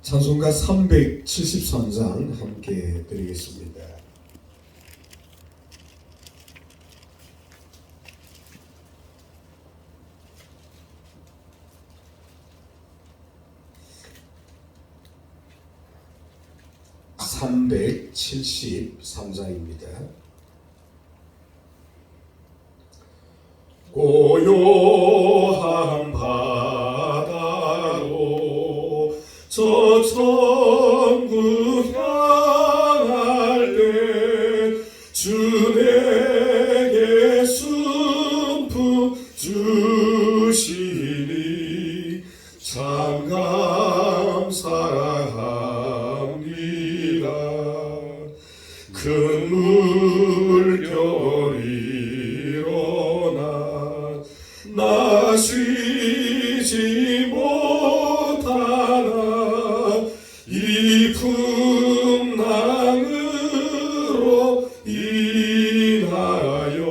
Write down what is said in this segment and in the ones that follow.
찬송가 373장 함께 드리겠습니다. (373장입니다) 고요한 바다로 저 천국 향할 때 주 내게 순품 주시니 참 감사합니다. 큰 물결이 일어나 나 쉬지 못하나 이 풍랑으로 인하여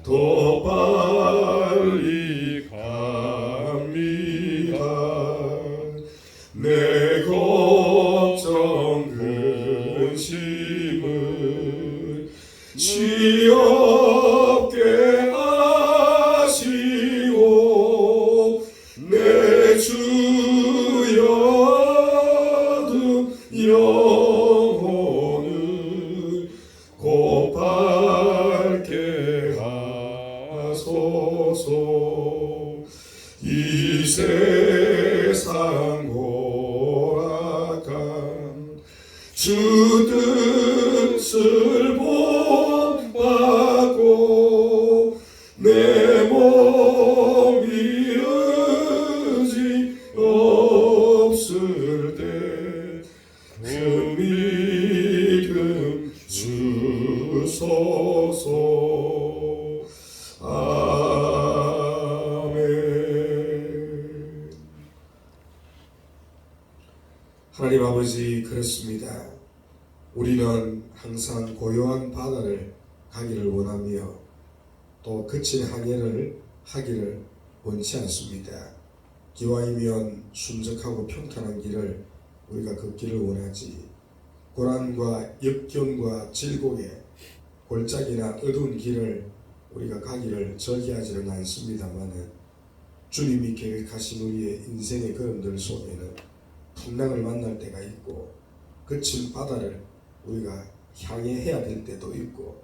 더 빨리 갑니다. 내 걱정 근심을 지없게 하시고 내 주여 얻은 영혼을 곧밝게 하소서. 이 세상 고락한 주 뜻을 본받고 내 몸이 의지 없을 때 그 믿음 주소서. 아멘. 하나님 아버지, 그렇습니다. 우리는 항상 고요한 바다를 가기를 원하며 또 거친 항해를 하기를 원치 않습니다. 기왕이면 순적하고 평탄한 길을 우리가 걷기를 원하지, 고난과 역경과 질곡의 골짜기나 어두운 길을 우리가 가기를 즐겨하지는 않습니다만은, 주님이 계획하신 우리의 인생의 걸음들 속에는 풍랑을 만날 때가 있고 거친 바다를 우리가 향해야 될 때도 있고,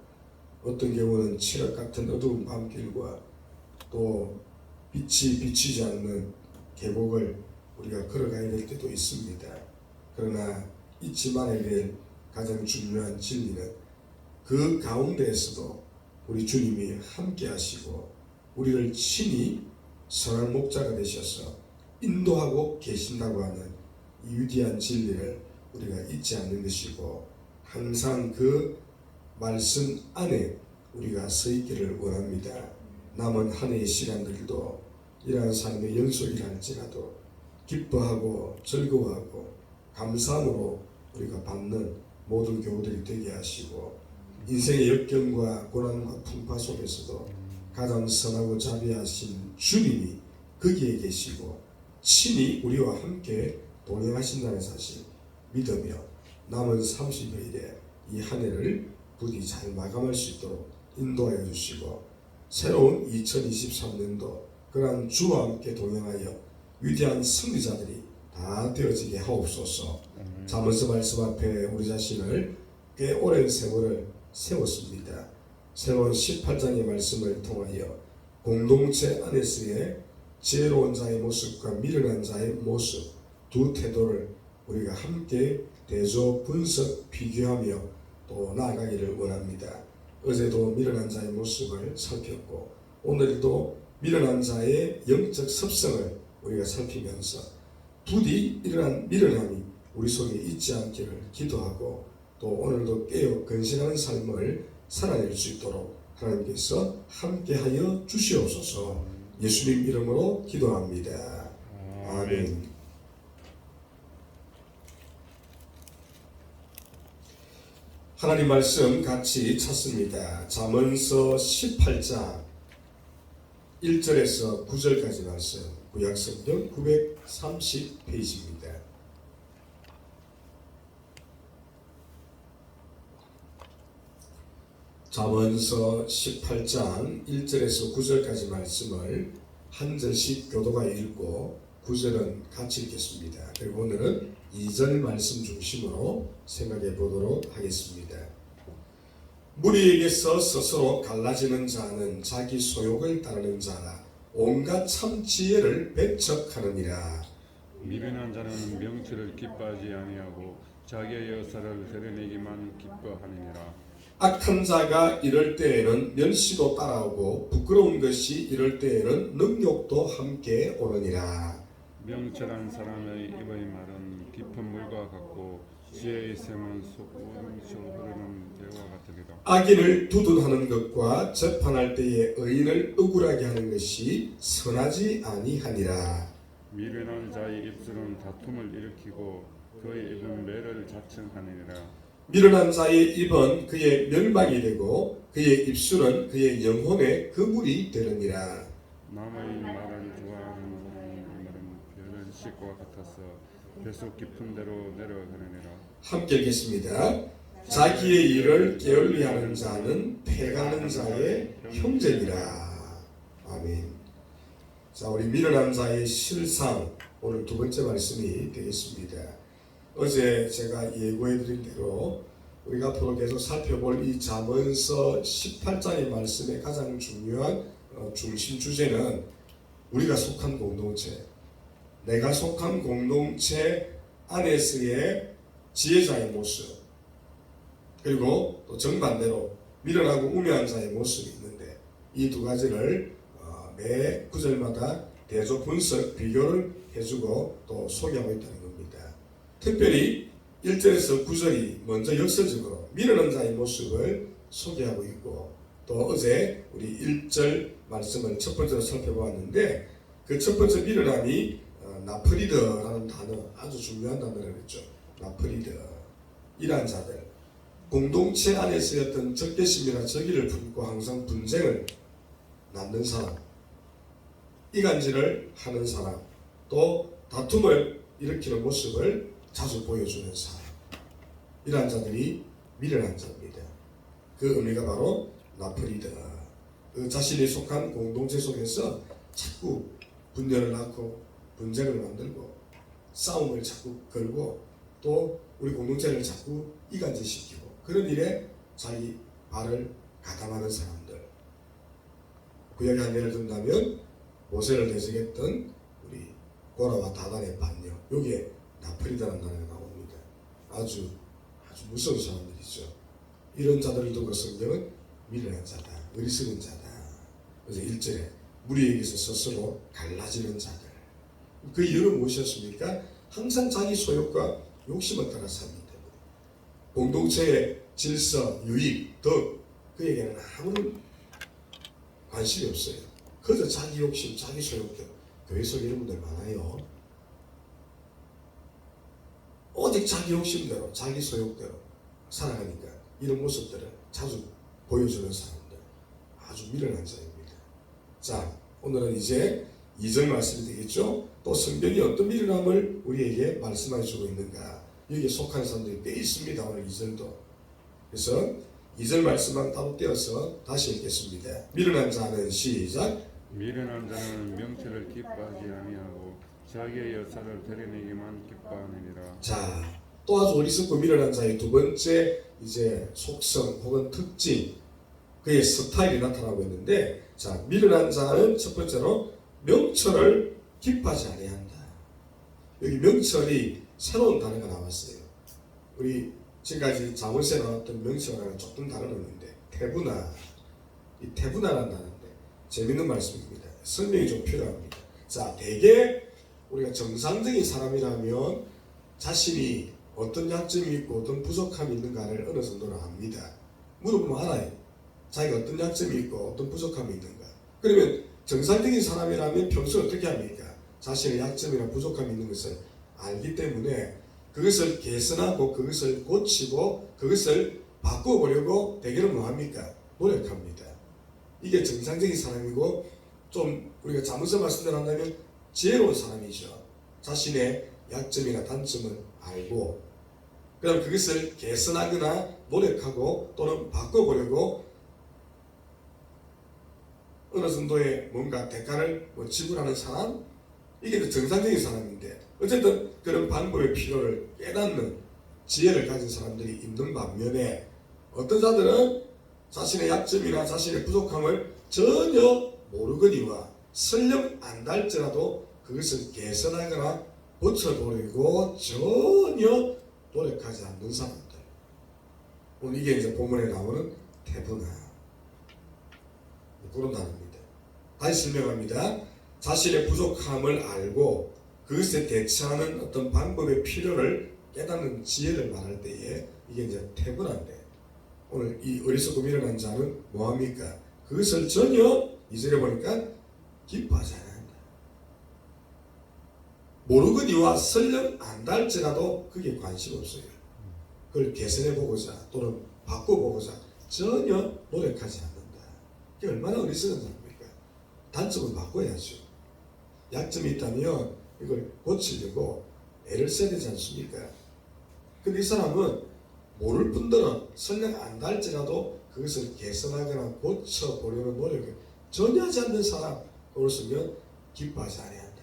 어떤 경우는 칠흑 같은 어두운 밤길과 또 빛이 비치지 않는 계곡을 우리가 걸어가야 될 때도 있습니다. 그러나 잊지 말아야 될 가장 중요한 진리는 그 가운데에서도 우리 주님이 함께 하시고 우리를 친히 선한 목자가 되셔서 인도하고 계신다고 하는 이 위대한 진리를 우리가 잊지 않는 것이고, 항상 그 말씀 안에 우리가 서 있기를 원합니다. 남은 한 해의 시간들도 이러한 삶의 연속이라 할지라도 기뻐하고 즐거워하고 감사함으로 우리가 받는 모든 교우들이 되게 하시고, 인생의 역경과 고난과 풍파 속에서도 가장 선하고 자비하신 주님이 거기에 계시고 친히 우리와 함께 동행하신다는 사실 믿으며 남은 30여일에 이 한 해를 부디 잘 마감할 수 있도록 인도하여 주시고, 새로운 2023년도 그러한 주와 함께 동행하여 위대한 승리자들이 다 되어지게 하옵소서. 잠언서 말씀 앞에 우리 자신을 꽤 오랜 세월을 세웠습니다. 새로운 18장의 말씀을 통하여 공동체 안에서의 지혜로운 자의 모습과 미련한 자의 모습 두 태도를 우리가 함께 대조 분석 비교하며 또 나아가기를 원합니다. 어제도 미련한 자의 모습을 살폈고 오늘도 미련한 자의 영적 습성을 우리가 살피면서 부디 이러한 미련함이 우리 속에 있지 않기를 기도하고, 또 오늘도 깨어 근신하는 삶을 살아낼 수 있도록 하나님께서 함께하여 주시옵소서. 예수님 이름으로 기도합니다. 아멘. 하나님 말씀 같이 찾습니다. 잠언서 18장 1절에서 9절까지 말씀, 구약성경 930페이지입니다. 잠언서 18장 1절에서 9절까지 말씀을 한 절씩 교도가 읽고 9절은 같이 읽겠습니다. 그리고 오늘은 2절 말씀 중심으로 생각해 보도록 하겠습니다. 무리에게서 스스로 갈라지는 자는 자기 소욕을 따르는 자라 온갖 참 지혜를 배척하느니라. 미련한 자는 명철을 기뻐하지 아니하고 자기의 여사를 드러내기만 기뻐하느니라. 악한 자가 이럴 때에는 멸시도 따라오고 부끄러운 것이 이럴 때에는 능욕도 함께 오느니라. 명철한 사람의 입의 말은 깊은 물과 같고 지혜의 샘은 솟구쳐 흐르는 대와 같으리라. 악인을 두둔하는 것과 재판할 때에 의인을 억울하게 하는 것이 선하지 아니하니라. 미련한 자의 입술은 다툼을 일으키고 그의 입은 매를 자청하느니라. 미련한 자의 입은 그의 멸망이 되고 그의 입술은 그의 영혼의 그물이 되느니라. 남의 말을 좋아하는 사람의 말은 별은 씻과 같아서 뱃속 깊은 데로 내려가느니라. 함께 읽겠습니다. 자기의 일을 게을리하는 자는 패가는 자의 형제니라. 아멘. 자, 우리 미련한 자의 실상 오늘 두 번째 말씀이 되겠습니다. 어제 제가 예고해드린 대로 우리가 앞으로 계속 살펴볼 이 잠언서 18장의 말씀의 가장 중요한 중심 주제는 우리가 속한 공동체, 내가 속한 공동체 안에서의 지혜자의 모습, 그리고 또 정반대로 미련하고 우매한 자의 모습이 있는데 이 두 가지를 매 구절마다 대조 분석 비교를 해주고 또 소개하고 있다는 겁니다. 특별히 1절에서 9절이 먼저 역설적으로 미련한 자의 모습을 소개하고 있고 또 어제 우리 1절 말씀을 첫 번째로 살펴보았는데 그 첫 번째 미련함이 나프리드라는 단어, 아주 중요한 단어를 했죠. 나프리드, 이러한 자들, 공동체 안에서의 어떤 적대심이나 적의를 품고 항상 분쟁을 낳는 사람, 이간질을 하는 사람, 또 다툼을 일으키는 모습을 자주 보여주는 사람, 이러한 자들이 미련한 자입니다. 그 의미가 바로 나프리드, 그 자신이 속한 공동체 속에서 자꾸 분열을 낳고 분쟁을 만들고 싸움을 자꾸 걸고 또 우리 공동체를 자꾸 이간질시키고 그런 일에 자기 발을 가담하는 사람들. 구약의 한 예를 든다면 모세를 대적했던 우리 고라와 다단의 반역, 여기에 나프리다라는 단어가 나옵니다. 아주 무서운 사람들이죠. 이런 자들을 두고 성경은 미련한 자다, 어리석은 자다. 그래서 1절에 무리에게서 스스로 갈라지는 자들. 그 이유는 무엇이었습니까? 항상 자기 소욕과 욕심을 따라 삽니다. 공동체의 질서, 유익, 덕, 그에게는 아무런 관심이 없어요. 그저 자기 욕심, 자기 소욕대로. 교회 속에 이런 분들 많아요. 오직 자기 욕심대로, 자기 소욕대로 살아가니까 이런 모습들을 자주 보여주는 사람들, 아주 미련한 자입니다. 자, 오늘은 이제 2절 말씀이 되겠죠. 또 성경이 어떤 미련함을 우리에게 말씀해 주고 있는가, 여기에 속한 사람들이 꽤 있습니다. 오늘 2절도. 그래서 2절 말씀만 따로 떼어서 다시 읽겠습니다. 미련한 자는 시작. 미련한 자는 명철을 기뻐하지 아니하고 자기의 여사를 드러내기만 기뻐하느니라. 자, 또 아주 어리석고 미련한 자의 두 번째 이제 속성 혹은 특징, 그의 스타일이 나타나고 있는데, 자, 미련한 자는 첫 번째로 명철을 기뻐하지 아니한다. 여기 명철이 새로운 단어가 나왔어요. 우리 지금까지 잠언서에 나왔던 명철과는 조금 다른 의미인데, 태분화, 이 태분화라는 단어인데 재밌는 말씀입니다. 설명이 좀 필요합니다. 자, 대개 우리가 정상적인 사람이라면 자신이 어떤 약점이 있고 어떤 부족함이 있는가를 어느 정도는 압니다. 물어보면 알아요. 자기가 어떤 약점이 있고 어떤 부족함이 있는가. 그러면 정상적인 사람이라면 평소에 어떻게 합니까? 자신의 약점이나 부족함이 있는 것을 알기 때문에 그것을 개선하고 그것을 고치고 그것을 바꿔보려고 대개는 뭐합니까? 노력합니다. 이게 정상적인 사람이고, 좀 우리가 잠언서 말씀대로 한다면 지혜로운 사람이죠. 자신의 약점이나 단점을 알고 그다음 그것을 개선하거나 노력하고 또는 바꿔보려고 어느 정도의 뭔가 대가를 지불하는 사람, 이게 이제 정상적인 사람인데, 어쨌든 그런 방법의 필요를 깨닫는 지혜를 가진 사람들이 있는 반면에, 어떤 자들은 자신의 약점이나 자신의 부족함을 전혀 모르거니와 설령 안달지라도 그것을 개선하거나 고쳐보려고 전혀 노력하지 않는 사람들. 오늘 이게 이제 본문에 나오는 태분함, 그런 단어입니다. 다시 설명합니다. 자신의 부족함을 알고 그것에 대처하는 어떤 방법의 필요를 깨닫는 지혜를 말할 때에 이게 이제 태분한데, 오늘 이 어리석고 미련한 자는 뭐합니까? 그것을 전혀 2절에 보니까 기뻐하지 않는다. 모르거니와 설령 안달지라도 그게 관심 없어요. 그걸 개선해보고자 또는 바꿔보고자 전혀 노력하지 않는다. 이게 얼마나 어리석은 사람입니까? 단점을 바꿔야죠. 약점이 있다면 이걸 고치려고 애를 써야 되지 않습니까? 근데 이 사람은 모를 뿐더러 설령 안달지라도 그것을 개선하거나 고쳐보려는 노력을 전혀 하지 않는 사람, 그걸 쓰면 기뻐하지 아니한다.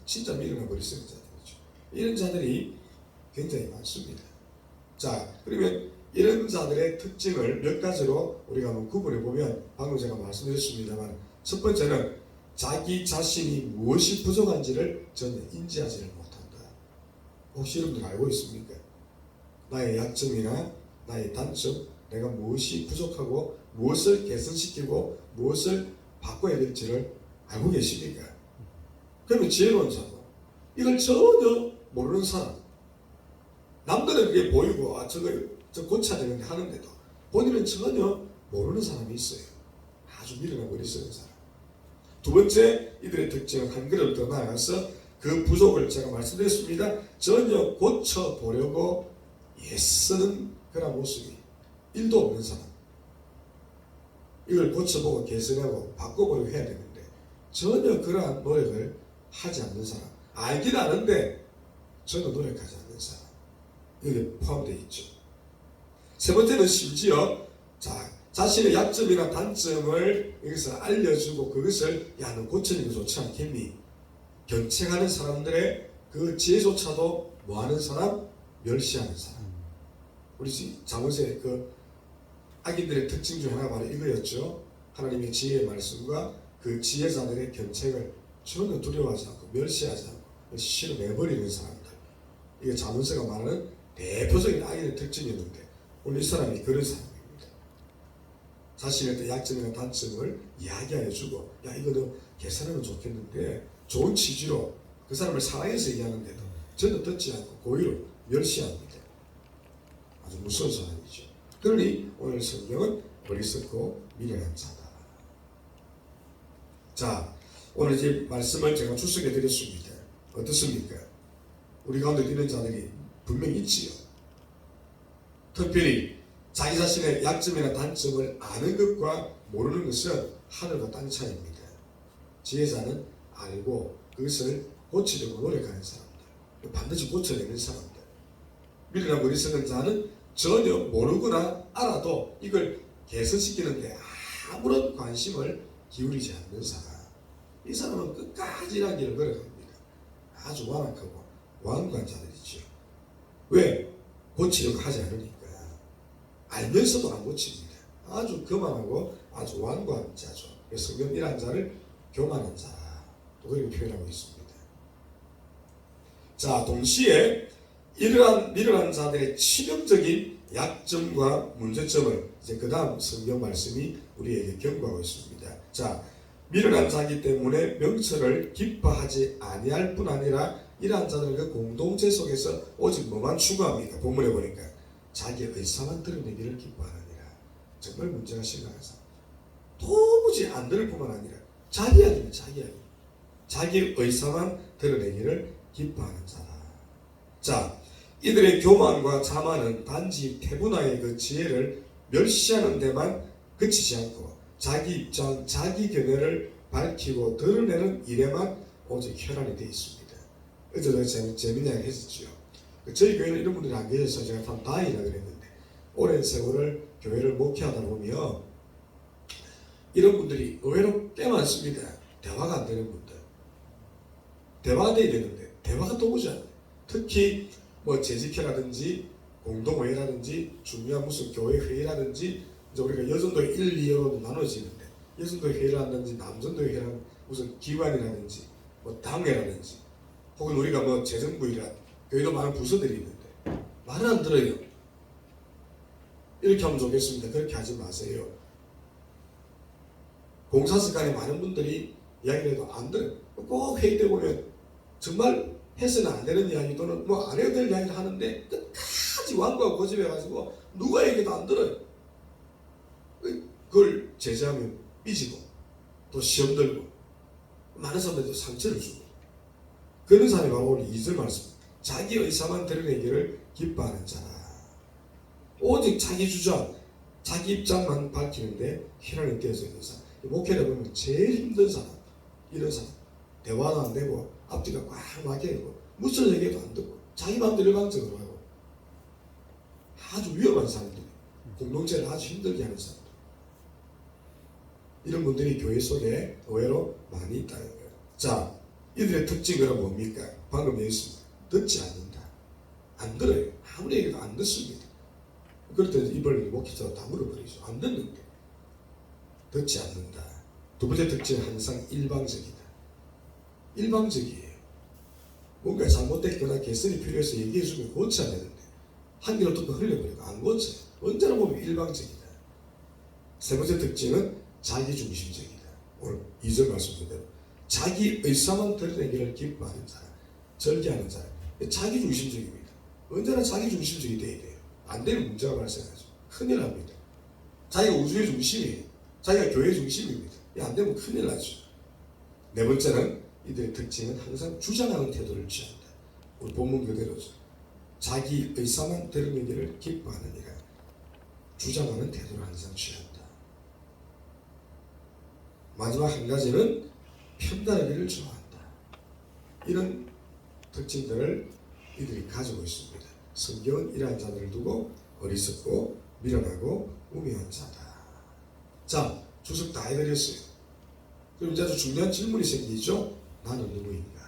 진짜 미련한 어리석은 자들이죠. 이런 자들이 굉장히 많습니다. 자, 그러면 이런 자들의 특징을 몇 가지로 우리가 한번 구분해 보면, 방금 제가 말씀드렸습니다만, 첫 번째는 자기 자신이 무엇이 부족한지를 전혀 인지하지를 못한다. 혹시 여러분들 알고 있습니까? 나의 약점이나 나의 단점, 내가 무엇이 부족하고 무엇을 개선시키고 무엇을 바꿔야 될지를 알고 계십니까? 그러면 지혜로운 자도 이걸 전혀 모르는 사람, 남들은 그게 보이고 저 고쳐야 되는데 하는데도 본인은 전혀 모르는 사람이 있어요. 아주 미련하고 어리석은 사람. 두 번째, 이들의 특징은 한 걸음 더 나아가서 그 부족을 제가 말씀드렸습니다. 전혀 고쳐보려고 애쓰는 그런 모습이 1도 없는 사람. 이걸 고쳐보고 개선하고 바꿔보려고 해야 되는데 전혀 그러한 노력을 하지 않는 사람. 알긴 아는데 전혀 노력하지 않는 사람. 여기에 포함되어 있죠. 세 번째는 심지어 자신의 약점이나 단점을 여기서 알려주고 그것을 야, 너 고치는 게 좋지 않겠니? 견책하는 사람들의 그 지혜조차도 뭐하는 사람? 멸시하는 사람. 우리 잠언의 그 악인들의 특징 중 하나가 바로 이거였죠. 하나님의 지혜의 말씀과 그 지혜자들의 견책을 전혀 두려워하지 않고 멸시하지 않고 실어내버리는 사람들. 이게 잠언서가 말하는 대표적인 악인의 특징이었는데 오늘 이 사람이 그런 사람입니다. 자신의 약점이나 단점을 이야기해주고 야, 이거 너 개선하면 좋겠는데 좋은 취지로 그 사람을 사랑해서 얘기하는데도 전혀 듣지 않고 고의로 멸시합니다. 아주 무서운 사람이죠. 그러니 오늘 성경은 어리석고 미련한 자다. 자, 오늘 이 말씀을 제가 출석해 드렸습니다. 어떻습니까? 우리 가운데 있는 자들이 분명히 있지요. 특별히 자기 자신의 약점이나 단점을 아는 것과 모르는 것은 하늘과 땅 차이입니다. 지혜자는 알고 그것을 고치려고 노력하는 사람들, 반드시 고쳐내는 사람들. 미련하고 어리석은 자는 전혀 모르거나 알아도 이걸 개선시키는데 아무런 관심을 기울이지 않는 사람. 이 사람은 끝까지 일한 길을 걸어갑니다. 아주 완악하고 완고한 자들이죠. 왜? 고치려고 하지 않으니까. 알면서도 안 고칩니다. 아주 교만하고 아주 완고한 자죠. 그래서 성경 이러한 자를 교만한 자, 또 그렇게 표현하고 있습니다. 자, 동시에 이러한 미련한 자들의 치명적인 약점과 문제점을 이제 그 다음 성경 말씀이 우리에게 경고하고 있습니다. 자, 미련한 자기 때문에 명철을 기뻐하지 아니할 뿐 아니라 이러한 자들은 그 공동체 속에서 오직 뭐만 추구합니까? 본문에 보니까 자기의 의사만 드러내기를 기뻐하느니라. 정말 문제가 심각한 사람. 도무지 안 들을 뿐만 아니라 자기 이야기는 자기 이야기. 자기 의사만 드러내기를 기뻐하는 자다. 자, 이들의 교만과 자만은 단지 태분화의 그 지혜를 멸시하는 데만 그치지 않고 자기 입장, 자기 견해를 밝히고 드러내는 일에만 오직 혈안이 되어 있습니다. 어제도 재미있는 이야기 했었죠. 저희 교회는 이런 분들이 안 계셔서 제가 참 다행이라 그랬는데 오랜 세월을 교회를 목회하다 보면 이런 분들이 의외로 꽤 많습니다. 대화가 안 되는 분들. 대화가 돼야 되는데 대화가 도무지 않아요. 특히 뭐 재직회라든지 공동회의라든지 중요한 무슨 교회 회의라든지 이제 우리가 여전도회 1, 2호로 나눠지는데 여전도회 회의를 한다든지 남전도회 회의라는 무슨 기관이라든지 뭐 당회라든지 혹은 우리가 뭐 재정부이라 교회도 많은 부서들이 있는데 말을 안 들어요. 이렇게 하면 좋겠습니다. 그렇게 하지 마세요. 공사석간에 많은 분들이 이야기를 해도 안 들어요. 꼭 회의 때 보면 정말 해서는 안 되는 이야기 또는 뭐 안 해도 될 이야기를 하는데 끝까지 완고하고 고집해가지고 누가 얘기도 안 들어요. 그걸 제재하면 삐지고 또 시험 들고 많은 사람들도 상처를 주고 그런 사람이 바로 오늘 2절 말씀 자기 의사만 드러내기를 기뻐하는 자라. 오직 자기 주장 자기 입장만 밝히는데 혈안이 떼어져 있는 사람. 목회를 보면 제일 힘든 사람 이런 사람 대화도 안 되고 앞뒤가 꽉 막혀있고 무슨 얘기도 안 듣고 자기 마음대로 일방적으로 하고 아주 위험한 사람들 공동체를 아주 힘들게 하는 사람들 이런 분들이 교회 속에 의외로 많이 있다는 거예요. 자, 이들의 특징은 뭡니까? 방금 얘기했습니다. 듣지 않는다. 안 들어요. 아무리 얘기도 안 듣습니다. 그럴 때 입을 목회자로 다물어버리죠. 안 듣는데 듣지 않는다. 두 번째 특징은 항상 일방적이다. 일방적이에요. 뭔가 잘못됐거나 개선이 필요해서 얘기해주면 고쳐야 되는데 한 개로 또 흘려버리고 안 고쳐요. 언제나 보면 일방적이다. 세 번째 특징은 자기중심적이다. 오늘 2절 말씀대로 자기 의사만 드러내기를 기뻐하는 사람, 절개하는 사람, 자기중심적입니다. 언제나 자기중심적이 돼야 돼요. 안 되면 문제가 발생하죠. 큰일 납니다. 자기가 우주의 중심이에요. 자기가 교회의 중심입니다. 안 되면 큰일 나죠. 네 번째는 이들의 특징은 항상 주장하는 태도를 취한다. 우리 본문 그대로죠. 자기 의사만 드러내기를 기뻐하느니라. 주장하는 태도를 항상 취한다. 마지막 한 가지는 편달하기를 좋아한다. 이런 특징들을 이들이 가지고 있습니다. 성경은 이러한 자들을 두고 어리석고 미련하고 우매한 자다. 자, 주석 다 해드렸어요. 그럼 이제 아주 중요한 질문이 생기죠. 나는 누구인가?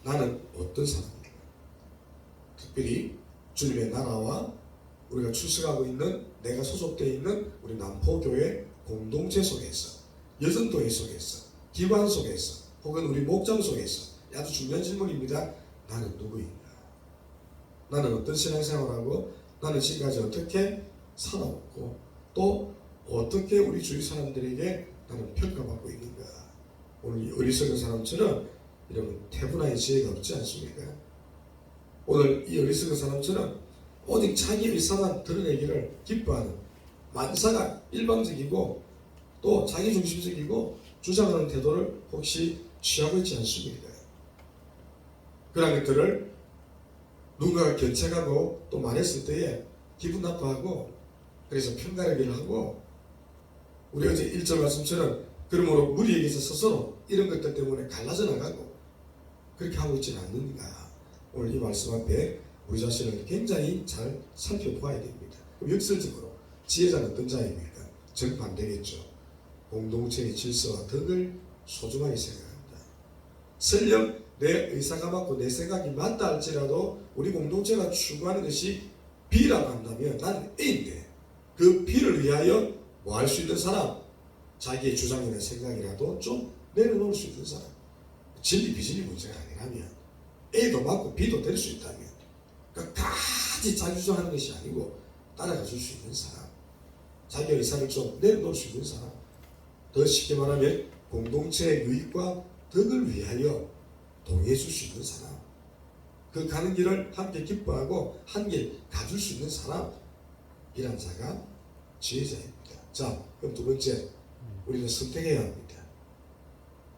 나는 어떤 사람인가? 특별히 주님의 나라와 우리가 출석하고 있는 내가 소속되어 있는 우리 남포교회 공동체 속에서 여전도회 속에서 기관 속에서 혹은 우리 목장 속에서 아주 중요한 질문입니다. 나는 누구인가? 나는 어떤 신앙생활하고 나는 지금까지 어떻게 살아왔고 또 어떻게 우리 주위 사람들에게 나는 평가받고 있는가? 오늘 이 어리석은 사람처럼 이런 태분화의 지혜가 없지 않습니까? 오늘 이 어리석은 사람처럼 오직 자기 의사만 드러내기를 기뻐하는 만사가 일방적이고 또 자기중심적이고 주장하는 태도를 혹시 취하고 있지 않습니까? 그런 것들을 누군가가 견책하고 또 말했을 때에 기분 나빠하고 그래서 편가르기를 하고 우리 어제 1절 말씀처럼 그러므로 무리에게서 스스로 이런 것들 때문에 갈라져 나가고 그렇게 하고 있지는 않는가. 오늘 이 말씀 앞에 우리 자신을 굉장히 잘 살펴보아야 됩니다. 그럼 역설적으로 지혜자는 어떤 자입니까? 정반대겠죠. 공동체의 질서와 덕을 소중하게 생각한다. 설령 내 의사가 맞고 내 생각이 맞다 할지라도 우리 공동체가 추구하는 것이 B라고 한다면 나는 A인데 그 B를 위하여 뭐 할 수 있는 사람, 자기의 주장이나 생각이라도 좀 내려놓을 수 있는 사람, 진리 비진리 문제가 아니라면 A도 맞고 B도 될 수 있다면 끝까지 자기 주장하는 것이 아니고 따라가 줄 수 있는 사람, 자기 의사를 좀 내려놓을 수 있는 사람, 더 쉽게 말하면 공동체의 유익과 덕을 위하여 동의해 줄 수 있는 사람, 그 가는 길을 함께 기뻐하고 한 길 가줄 수 있는 사람, 이런 자가 지혜자입니다. 자, 그럼 두 번째, 우리는 선택해야 합니다.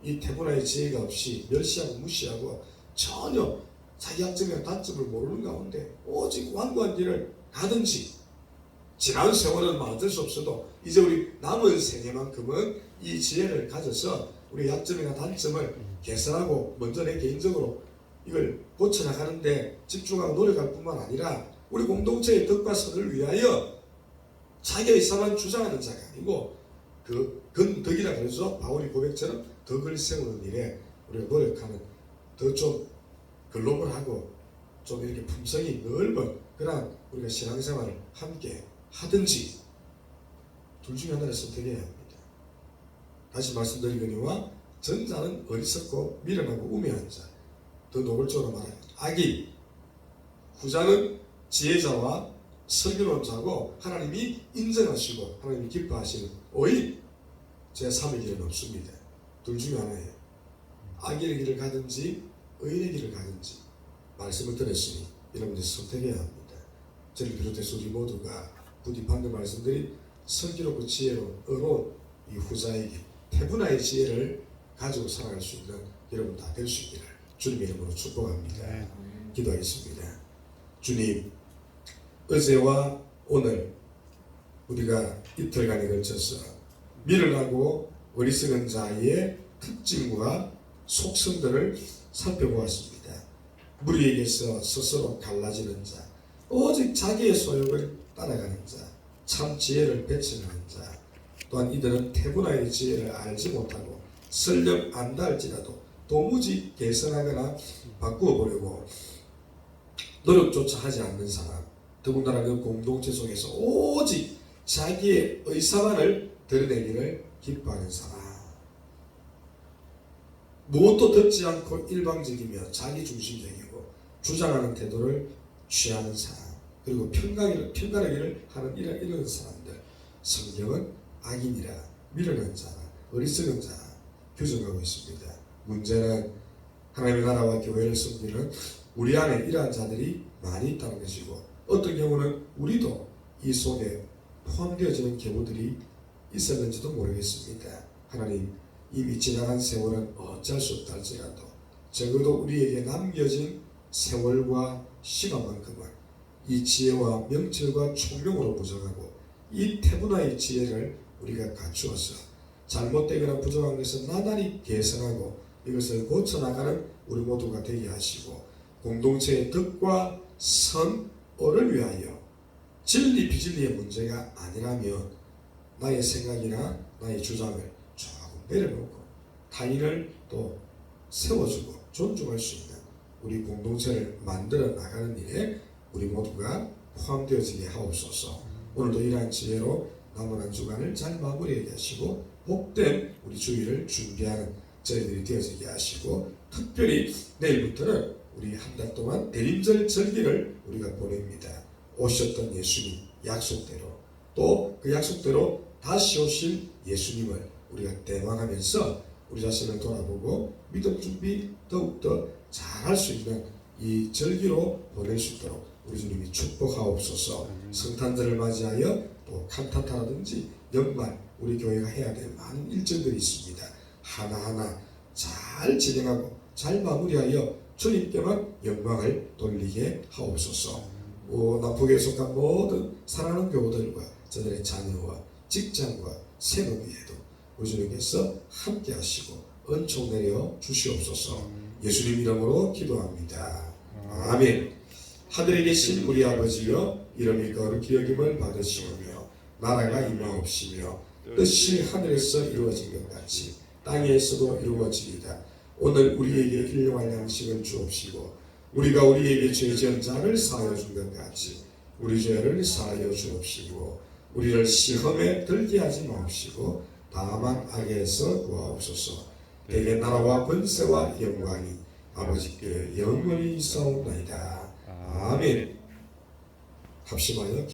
이 태분화의 지혜가 없이 멸시하고 무시하고 전혀 자기 약점이나 단점을 모르는 가운데 오직 완고한 길을 가든지 지난 세월은 어쩔 수 없어도 이제 우리 남은 생애만큼은 이 지혜를 가져서 우리 약점이나 단점을 개선하고 먼저 내 개인적으로 이걸 고쳐나가는데 집중하고 노력할 뿐만 아니라 우리 공동체의 덕과 선을 위하여 자기의 의사만 주장하는 자가 아니고 그 건덕이라 그래서 바울이 고백처럼 덕을 세우는 일에 우리가 노력하는 더 좀 글로벌하고 좀 이렇게 품성이 넓은 그러한 우리가 신앙생활을 함께 하든지 둘 중에 하나를 선택해야 합니다. 다시 말씀드리거니와 전자는 어리석고 미련하고 우매한 자, 더 노골적으로 말하면 악인, 후자는 지혜자와 설교로운 자고 하나님이 인정하시고 하나님이 기뻐하시는 의인, 제3의 길은 없습니다. 둘 중에 하나예요. 악인의 길을 가든지 의인의 길을 가든지 말씀을 들었으니 여러분들 선택해야 합니다. 저를 비롯해서 우리 모두가 부디 방금 말씀드린 슬기롭고 지혜로운 의로운 이 후자의 길, 태분화의 지혜를 가지고 살아갈 수 있는 여러분 다 될 수 있기를 주님의 이름으로 축복합니다. 기도하겠습니다. 주님, 어제와 오늘 우리가 이틀간에 걸쳐서 미련하고 어리석은 자의 특징과 속성들을 살펴보았습니다. 무리에게서 스스로 갈라지는 자, 오직 자기의 소욕을 따라가는 자, 참 지혜를 배척하는 자, 또한 이들은 태분화의 지혜를 알지 못하고 설령 안다 할지라도 도무지 개선하거나 바꾸어 보려고 노력조차 하지 않는 사람, 더군다나 그 공동체 속에서 오직 자기의 의사만을 드러내기를 기뻐하는 사람, 무엇도 듣지 않고 일방적이며 자기중심적이고 주장하는 태도를 취하는 사람, 그리고 편가르기를 하는 이런 사람들, 성경은 악인이라, 미련한 자라, 어리석은 자라 규정하고 있습니다. 문제는 하나님의 나라와 교회를 섬기는 우리 안에 이러한 자들이 많이 있다는 것이고, 어떤 경우는 우리도 이 속에 포함되어지는 경우들이 있었는지도 모르겠습니다. 하나님, 이미 지나간 세월은 어쩔 수 없다 할지라도 적어도 우리에게 남겨진 세월과 시간만큼은 이 지혜와 명철과 총명으로 부정하고 이 태분화의 지혜를 우리가 갖추어서 잘못되거나 부족한 것을 나날이 개선하고 이것을 고쳐나가는 우리 모두가 되게 하시고, 공동체의 덕과 선어를 위하여 진리 비진리의 문제가 아니라면 나의 생각이나 나의 주장을 조금 내려놓고 타인을 또 세워주고 존중할 수 있는 우리 공동체를 만들어 나가는 일에 우리 모두가 포함되어지게 하옵소서. 오늘도 이러한 지혜로 남은 한 주간을 잘 마무리하게 하시고 복된 우리 주일을 준비하는 저희들이 되어지게 하시고, 특별히 내일부터는 우리 한 달 동안 대림절 절기를 우리가 보냅니다. 오셨던 예수님 약속대로, 또 그 약속대로 다시 오실 예수님을 우리가 대망하면서 우리 자신을 돌아보고 믿음 준비 더욱더 잘할 수 있는 이 절기로 보낼 수 있도록 우리 주님이 축복하옵소서. 성탄절을 맞이하여 또 칸타타라든지 연말 우리 교회가 해야 될 많은 일정들이 있습니다. 하나하나 잘 진행하고 잘 마무리하여 주님께만 영광을 돌리게 하옵소서. 남북에 속한 모든 사랑하는 교우들과 저들의 자녀와 직장과 생업위에도 우리 주님께서 함께 하시고 은총 내려 주시옵소서. 예수님 이름으로 기도합니다. 아멘. 하늘에 계신 우리 아버지여, 이름이 거룩히 여김을 받으시오며 나라가 임하옵시며 뜻이 하늘에서 이루어진 것 같이 땅에서도 이루어지이다. 오늘 우리에게 일용할 양식을 주옵시고 우리가 우리에게 죄 지은 자를 사하여 준 것 같이 우리 죄를 사하여 주옵시고 우리를 시험에 들게 하지 마옵시고 다만 악에서 구하옵소서. 대개 나라와 권세와 영광이 아버지께 영원히 있사옵나이다. 아멘. 합심하여